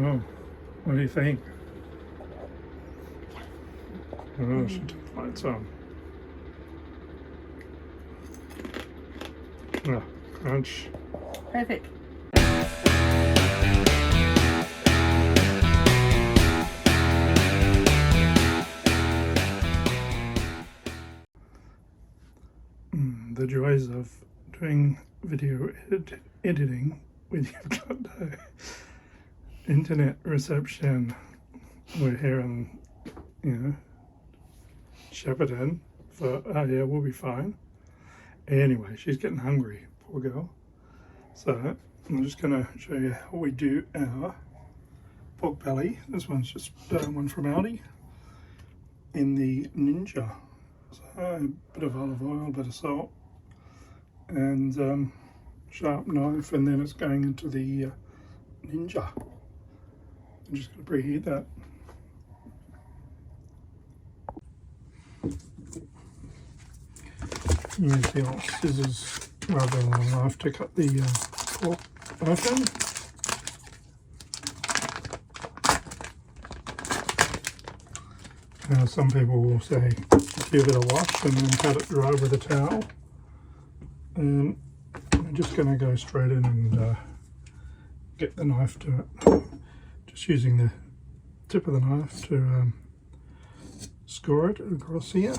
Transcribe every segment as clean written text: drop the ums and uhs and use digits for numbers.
Oh, what do you think? Oh, she took the lights on. Oh, crunch. Perfect. The joys of doing video editing when you've got no internet reception. We're here in, Shepparton, so yeah, we'll be fine. Anyway, she's getting hungry, poor girl. So I'm just going to show you how we do our pork belly. This one's just one from Aldi in the Ninja. So a bit of olive oil, a bit of salt, and sharp knife, and then it's going into the Ninja. I'm just going to preheat that. Use the old scissors rather than a knife to cut the pork open. Some people will say give it a wash and then cut it dry with a towel. And I'm just going to go straight in and get the knife to it. Just using the tip of the knife to score it across here.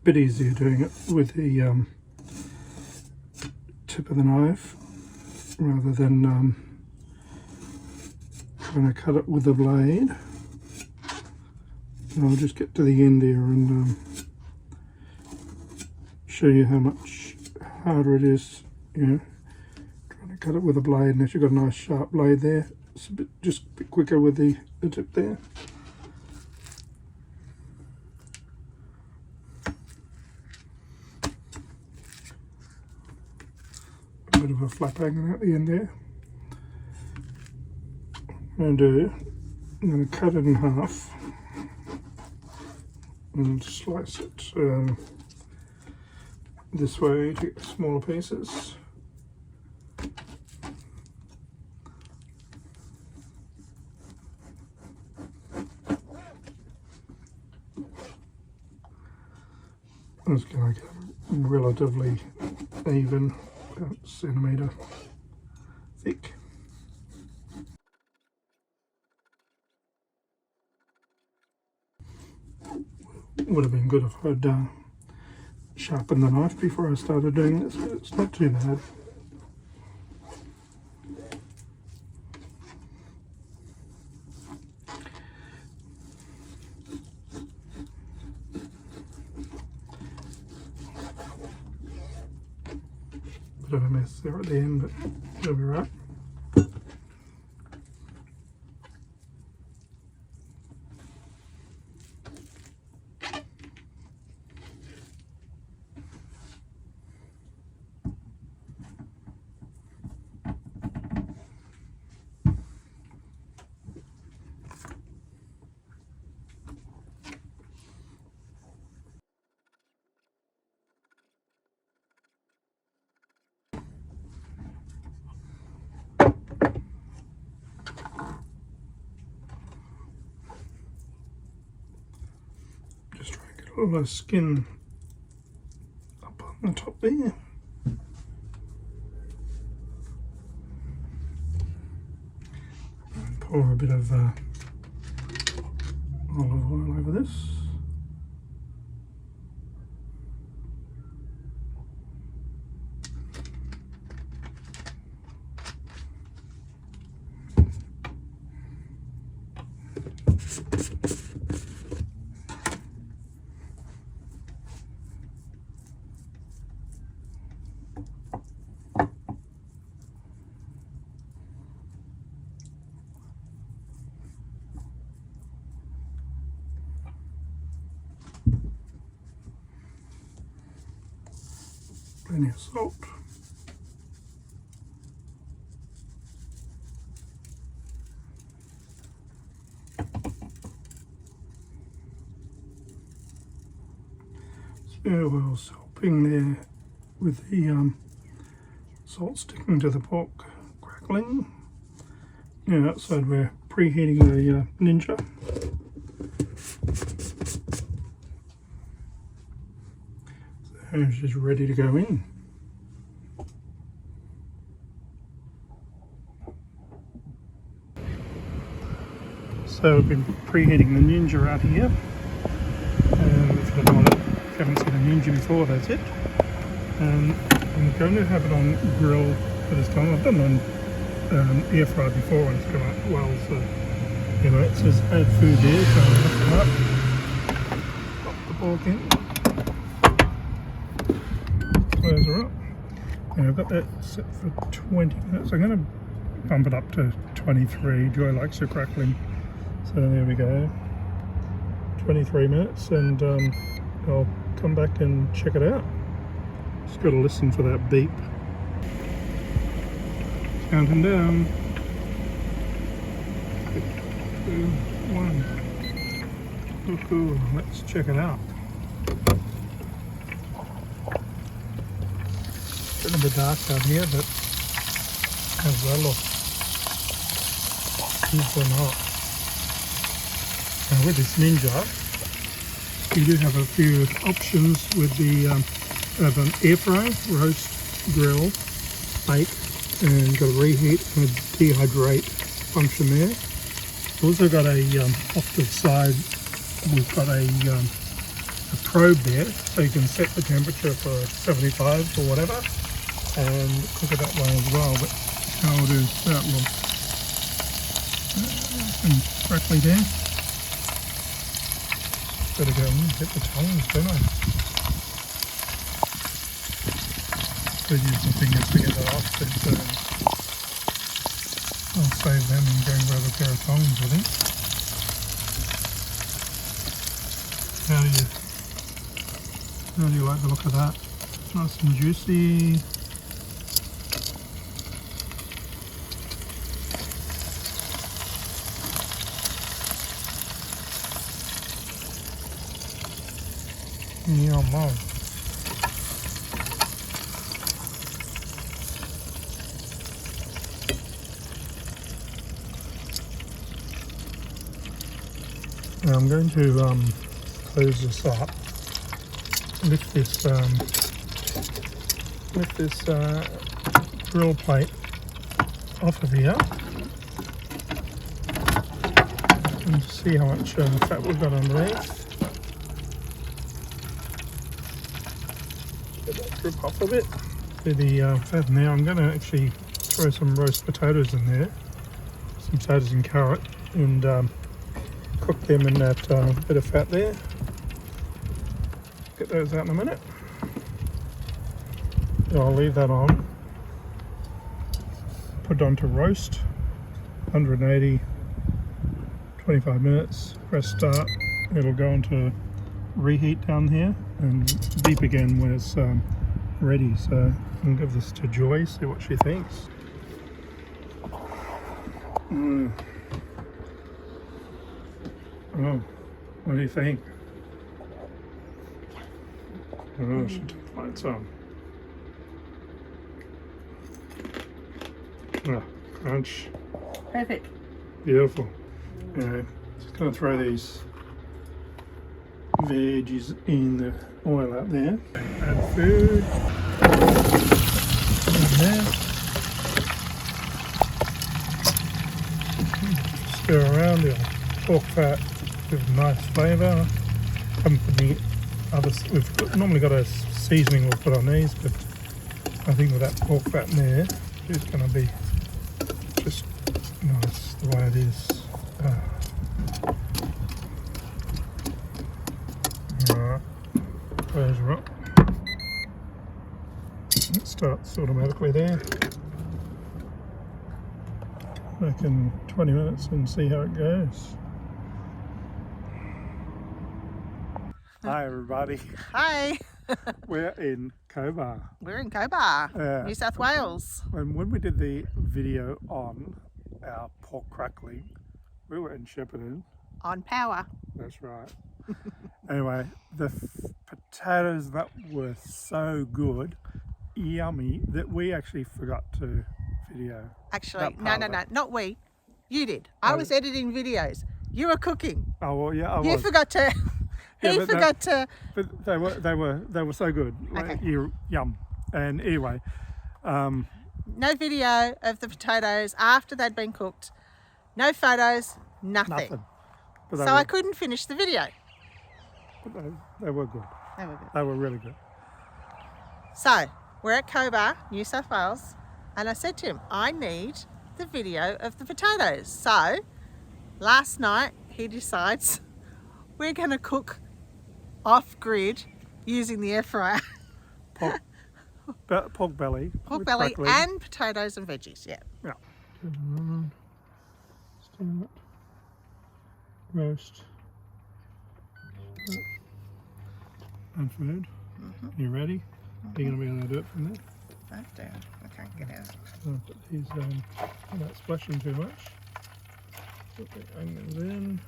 Bit easier doing it with the tip of the knife rather than trying to cut it with the blade. And I'll just get to the end here and show you how much harder it is, trying to cut it with a blade. Unless you've got a nice sharp blade there, it's just a bit quicker with the tip there. Bit of a flap hanging out the end there. I'm going to cut it in half and slice it this way to get smaller pieces. I'm just going to get relatively even, about a centimetre thick. Would have been good if I'd sharpened the knife before I started doing this, but it's not too bad. Bit of a mess there at the end, but it'll be right. Just try to get all the skin up on the top there. And pour a bit of olive oil over this. Plenty of salt. oil's helping there with the salt sticking to the pork crackling. Now outside we're preheating the Ninja. So she's ready to go in. So we've been preheating the Ninja out here. If you haven't seen a Ninja before, that's it. And I'm going to have it on grill for this time. I've done it on air fryer before and it's come out well. So anyway, it says add food there, so I'll lift it up, pop the pork in, close her up. And I've got that set for 20 minutes. I'm going to bump it up to 23. Joy likes her crackling. So there we go. 23 minutes, and I'll come back and check it out. Just got to listen for that beep. Counting down. 2, 1. Cool. Let's check it out. It's a bit dark out here, but how's that look? Super hot. Now with this Ninja, you do have a few options with the have an air fry, roast, grill, bake, and got a reheat and a dehydrate function there. Also got a off to the side, we've got a probe there, so you can set the temperature for 75 or whatever, and cook it that way as well. But how does that look? And crackly there. Better go and get the tongs, don't I? Could use the fingers to get that off, but I'll save them and go and grab a pair of tongs, I think. How do you like the look of that? Nice and juicy. Yum. Now I'm going to close this up, lift this grill plate off of here, and see how much fat we've got underneath. Get that drip off a bit. To the fat now, I'm going to actually throw some roast potatoes in there, some potatoes and carrot, and cook them in that bit of fat there. Get those out in a minute. I'll leave that on. Put it on to roast, 180, 25 minutes. Press start. It'll go into reheat down here and beep again when it's ready. So I'll give this to Joy, see what she thinks. Oh, what do you think? Oh, she took the lights on. Ah, crunch. Perfect. Beautiful. Anyway, just going to throw these veggies in the oil out there. Add food. In there. Stir around the pork fat with nice flavour. Haven't put any other. We've normally got a seasoning we'll put on these, but I think with that pork fat in there, it's going to be just nice the way it is. Alright, close her up. It starts automatically there. Back in 20 minutes and see how it goes. Hi everybody. Hi. We're in Cobar. We're in Cobar, New South Wales. And when we did the video on our pork crackling, we were in Shepparton. On power. That's right. Anyway, the potatoes that were so good, yummy, that we actually forgot to video. Actually, that no, part no, of no, it. not we. You did. I Oh. was editing videos. You were cooking. Oh well, yeah, I You was. forgot to. Yeah, He but forgot to. But they were so good. Okay. Yum. And anyway, No video of the potatoes after they'd been cooked. No photos. Nothing. But So I couldn't finish the video. they were good. They were good. They were really good. So we're at Cobar, New South Wales, and I said to him, I need the video of the potatoes. So last night he decides we're going to cook off-grid using the air fryer. Pork belly. Pork with belly crackling. and potatoes and veggies, yeah. Yeah. Start. Roast. And food. You ready? Are you going to be able to do it from there? Right down. I can't get out. I'll put these without splashing too much. Put the onions in.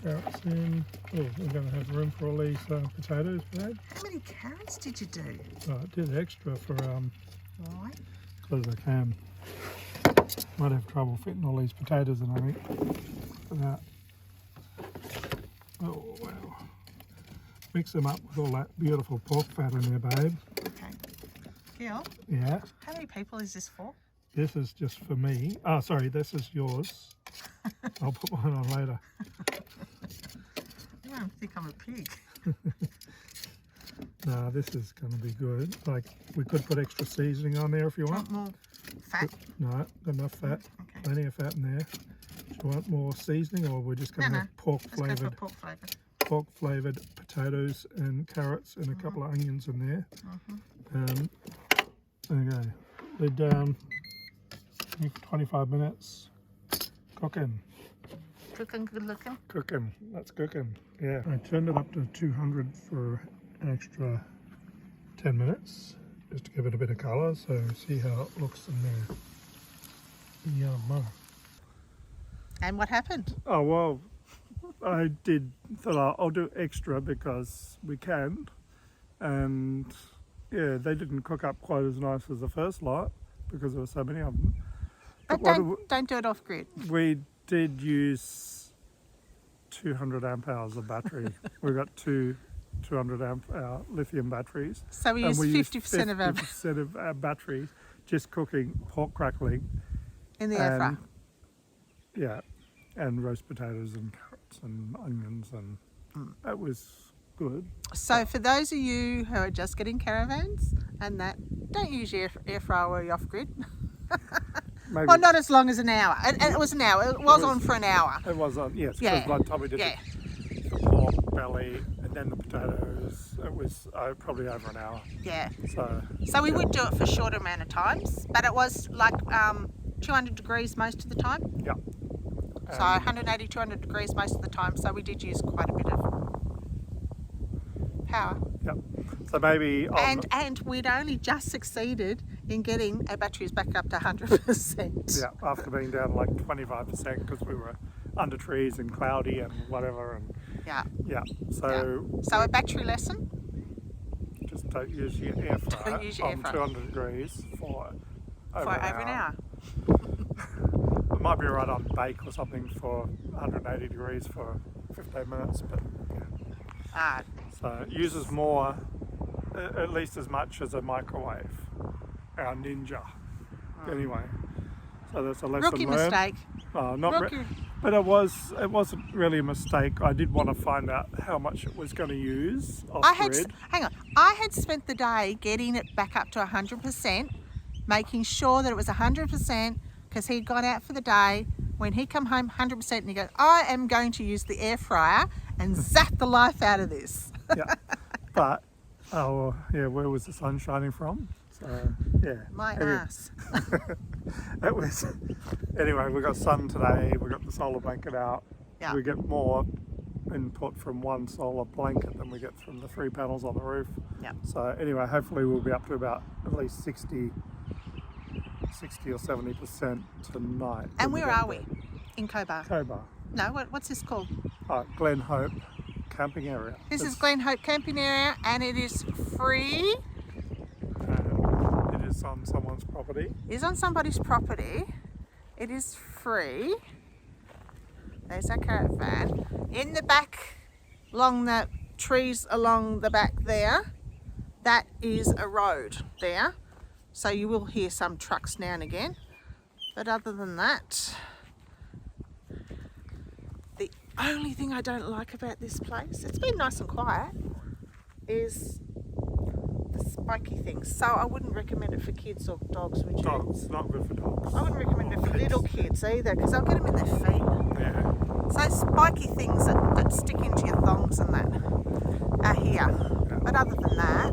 Carrots in. Oh, we're going to have room for all these potatoes, babe. How many carrots did you do? Oh, I did extra for Why? because I can. Might have trouble fitting all these potatoes in, I think. For that. Oh wow! Mix them up with all that beautiful pork fat in there, babe. Okay. Gil, Yeah. how many people is this for? This is just for me. Oh, sorry, this is yours. I'll put mine on later. You don't think I'm a pig. No, this is going to be good. Like, we could put extra seasoning on there if you want. Want more fat? No, got enough fat. Okay. Plenty of fat in there. Do you want more seasoning, or we're just going to No, have pork Let's go flavoured, for pork flavoured. pork flavoured potatoes and carrots and a couple of onions in there. Okay, lid down. 25 minutes. Cooking. Cooking, good looking. Cooking. That's cooking. Yeah. I turned it up to 200 for an extra 10 minutes, just to give it a bit of colour. So see how it looks in there. Yum. And what happened? Oh well, I thought I'll do extra because we can, and yeah, they didn't cook up quite as nice as the first lot because there were so many of them. But don't do it off grid. We did use 200 amp hours of battery. We got two 200 amp hour lithium batteries. So we and used 50% of our 50% of our batteries just cooking pork crackling. in the air fryer. Yeah, and roast potatoes and carrots and onions, and that was good. So for those of you who are just getting caravans and that, don't use your air fryer or your off grid. Maybe Well, not as long as an hour. And it was an hour. It was on for an hour. it was on, yes, because Yeah. by the time we did Yeah. the pork belly and then the potatoes, it was probably over an hour. Yeah. So we would do it for a shorter amount of times, but it was like 200 degrees most of the time. yeah. So 180, 200 degrees most of the time. So we did use quite a bit of power. Yep. So maybe And we'd only just succeeded in getting our batteries back up to 100%. yeah, after being down like 25% because we were under trees and cloudy and whatever, and Yeah. yeah. So So a battery lesson. just don't use your air fryer Don't use your air on fryer. 200 degrees for over An hour. It might be right on bake or something for 180 degrees for 15 minutes, but yeah. So it uses more, at least as much as a microwave, our Ninja. Anyway, so that's a lesson Rookie learned. mistake. Not but it wasn't really a mistake. I did want to find out how much it was going to use off grid. I had spent the day getting it back up to 100%, making sure that it was 100% because he'd gone out for the day. When he come home 100% and he goes, I am going to use the air fryer and zap the life out of this. Yeah, but where was the sun shining from? So yeah, My ass. It was anyway. We got sun today. We got the solar blanket out. Yeah. We get more input from one solar blanket than we get from the 3 panels on the roof. Yeah. So anyway, hopefully we'll be up to about at least 60 or 70% tonight. And where are we? In Cobar. Cobar. No, what's this called? Glen Hope camping area. This is Glen Hope camping area, and it is free. And it is on someone's property. It is on somebody's property. It is free. There's our caravan. In the back, along the trees along the back there, that is a road there. So you will hear some trucks now and again. But other than that, the only thing I don't like about this place, it's been nice and quiet, is the spiky things. So I wouldn't recommend it for kids or dogs, would you? Dogs, not good for dogs. I wouldn't recommend it for little kids either, because they'll get them in their feet. Yeah. So spiky things that stick into your thongs and that are here. Yeah. But other than that,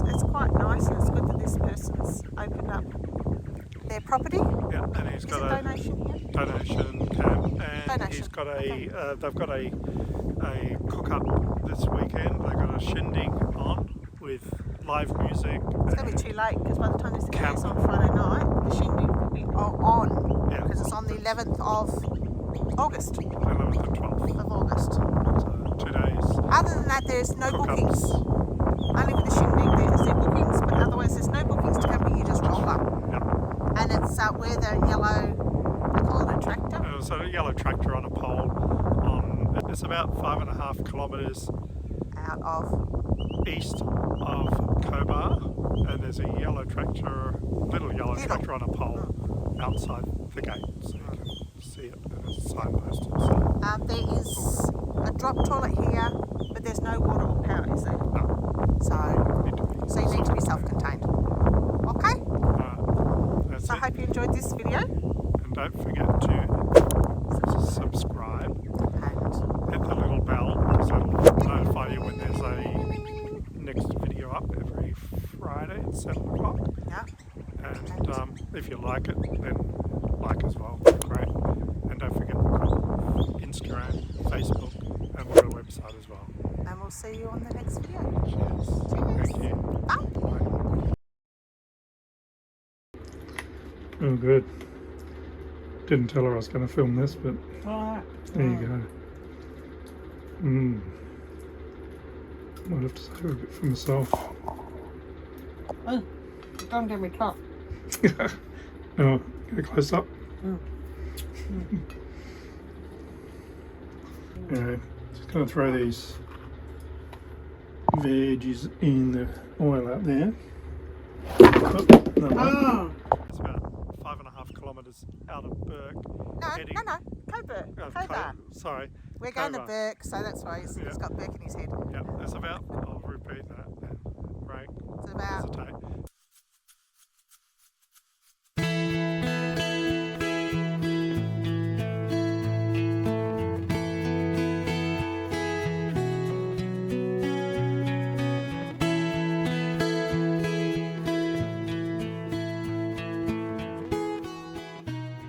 it's quite nice, and it's good that this person's opened up their property. Yeah, and he's Is got it a donation here? donation camp, and Donation. he's got a Okay. they've got a cook up this weekend. They've got a shindig on with live music. It's going to be too late, because by the time this Camp. airs on Friday night, the shindig will be on. Yeah. Because it's on the 11th of August. 11th and 12th. Of August. So 2 days. Other than that, there's no Cook-ups. bookings. Only for the shindig there's bookings, but otherwise there's no bookings to come here. You just roll up. Yeah. And it's where the yellow, they call it a tractor. So a yellow tractor on a pole. It's about 5.5 kilometres Out of east of Cobar, and there's a yellow tractor, little yellow tractor on a pole outside the gate, so you can see it, and there's a signpost. So, there is a drop toilet here, but there's no water or power, is there? no, So you need to be self-contained. Okay? that's So I it. hope you enjoyed this video. And don't forget to subscribe, And hit the little bell, because it'll notify you when there's a next video up every Friday at 7 o'clock. yeah, And if you like it, then like as well. Great. And don't forget we've got Instagram, Facebook, and we've got a website as well. and we'll see you on the next video. Cheers. Thank you. Bye. Oh, good. Didn't tell her I was going to film this, but there you go. Might have to save a bit for myself. Oh, don't get me caught. No, get close up. Anyway, just going to throw these veggies in the oil out there. Oh, no, no. It's about 5.5 kilometres out of Burke. No, Cobar. Cobar. Sorry. We're going to Cobar. Burke, so that's why he's got Burke in his head. Yeah, it's about, I'll repeat that then, break, It's about hesitate.